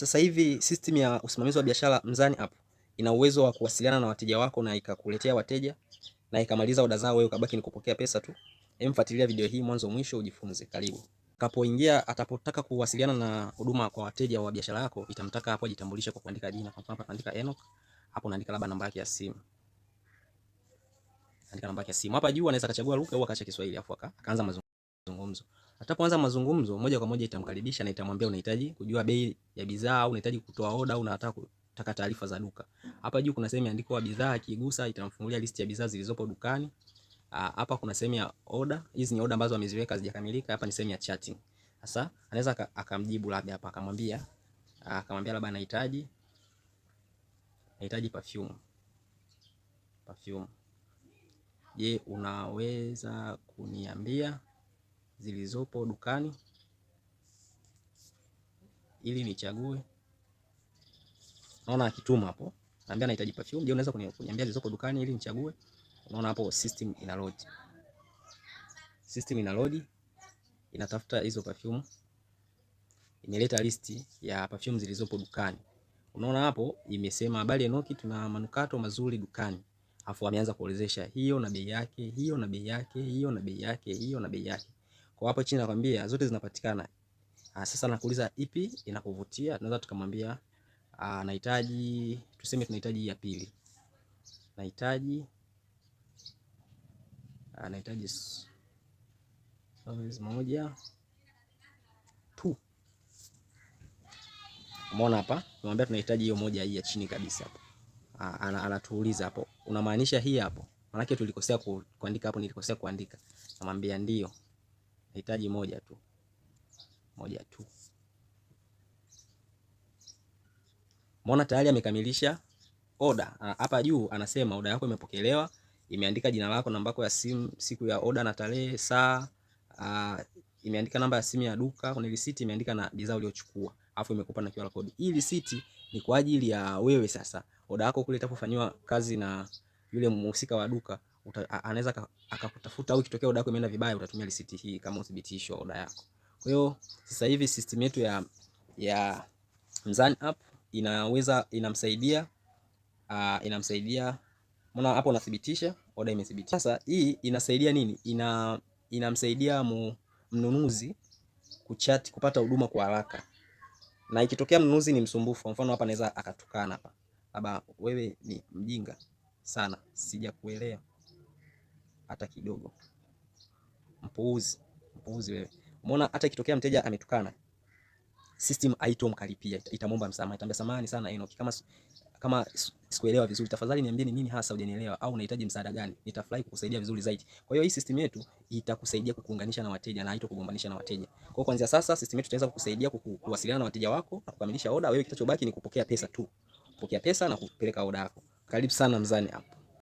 Sasa hivi system ya usimamizi wa biashara Mzani App ina uwezo wa kuwasiliana na wateja wako na ikakuletea wateja na ikamaliza oda zao, wewe ukabaki ni kupokea pesa tu. Fuatilia video hii mwanzo mwisho ujifunze. Karibu. Atapotaka kuwasiliana na huduma kwa wateja wa biashara yako, itamtaka hapo ajitambulishe kwa kuandika jina. Kwa mfano andika Enoch, hapo unaandika labda namba yake ya simu. Andika namba yake ya simu. Hapa juu anaweza akachagua lugha au akaacha Kiswahili, afu akaanza mazungumzo. Atapoanza mazungumzo, moja kwa moja itamkaribisha na itamwambia unahitaji kujua bei ya bidhaa au unahitaji kutoa oda au unataka taarifa za duka. Hapa juu kuna sehemu imeandikwa bidhaa, akigusa itamfungulia list ya bidhaa zilizopo dukani. Hapa kuna sehemu ya oda. Hizi ni oda ambazo ameziweka hazijakamilika. Hapa ni sehemu ya chatting. Sasa anaweza akamjibu labda hapa akamwambia labda anahitaji perfume. Je, unaweza kuniambia zilizopo dukani ili nichague? Naona akituma hapo, anambia anahitaji perfume. Je, unaweza kuniambia zilizopo dukani ili nichague? Unaona hapo system ina load. Inatafuta hizo perfume. Imeleta listi ya perfume zilizopo dukani. Unaona hapo imesema habari Enoch, tuna manukato mazuri dukani. Afu ameanza kuelezesha hiyo na bei yake, hiyo na bei yake, hiyo na bei yake, hiyo na bei yake. Kwa hapo chini nakwambia zote zinapatikana. Sasa nakuuliza ipi inakuvutia? Tunaweza tukamwambia nahitaji, tuseme tunahitaji ya pili. Nahitaji moja tu. Umeona hapa? Tunamwambia tunahitaji hiyo moja, hii ya chini kabisa hapo. Anatuuliza hapo, unamaanisha hii hapo? Maana yake tulikosea kuandika hapo, nilikosea kuandika. Namwambia ndio. Nahitaji moja tu. Umeona tayari amekamilisha oda. Hapa juu anasema oda yako imepokelewa, imeandika jina lako, namba yako ya simu, siku ya oda na tarehe, saa, imeandika namba ya simu ya duka, kuna receipt imeandika na bidhaa uliochukua, afu imekupa na QR code. Hii receipt ni kwa ajili ya wewe sasa. Oda yako kule itapofanywa kazi na yule mhusika wa duka, anaweza akakutafuta, au ikitokea oda yako imeenda vibaya, utatumia receipt hii kama uthibitisho wa oda yako. Kwa hiyo sasa hivi system yetu ya Mzani App inamsaidia. Mbona hapo unathibitisha oda imethibitika. Sasa hii inasaidia nini? Inamsaidia mnunuzi kuchat, kupata huduma kwa haraka. Na ikitokea mnunuzi ni msumbufu, kwa mfano hapa anaweza akatukana hapa, labda wewe ni mjinga sana, sijakuelewa hata kidogo, mpuuzi wewe. Umeona, hata ikitokea mteja ametukana, system haitomkaripia, itamwomba msamaha, itamwambia samahani sana Enoch, kama sikuelewa vizuri, tafadhali niambie ni nini hasa hujanielewa, au unahitaji msaada gani, nitafurahi kukusaidia vizuri zaidi. Kwa hiyo hii system yetu itakusaidia kukuunganisha na wateja na haitokugombanisha na wateja. Kwa hiyo kuanzia sasa system yetu itaweza kukusaidia kuwasiliana na wateja wako na kukamilisha oda. Wewe kitachobaki ni kupokea pesa tu, kupokea pesa na kupeleka oda yako. Karibu sana Mzani App.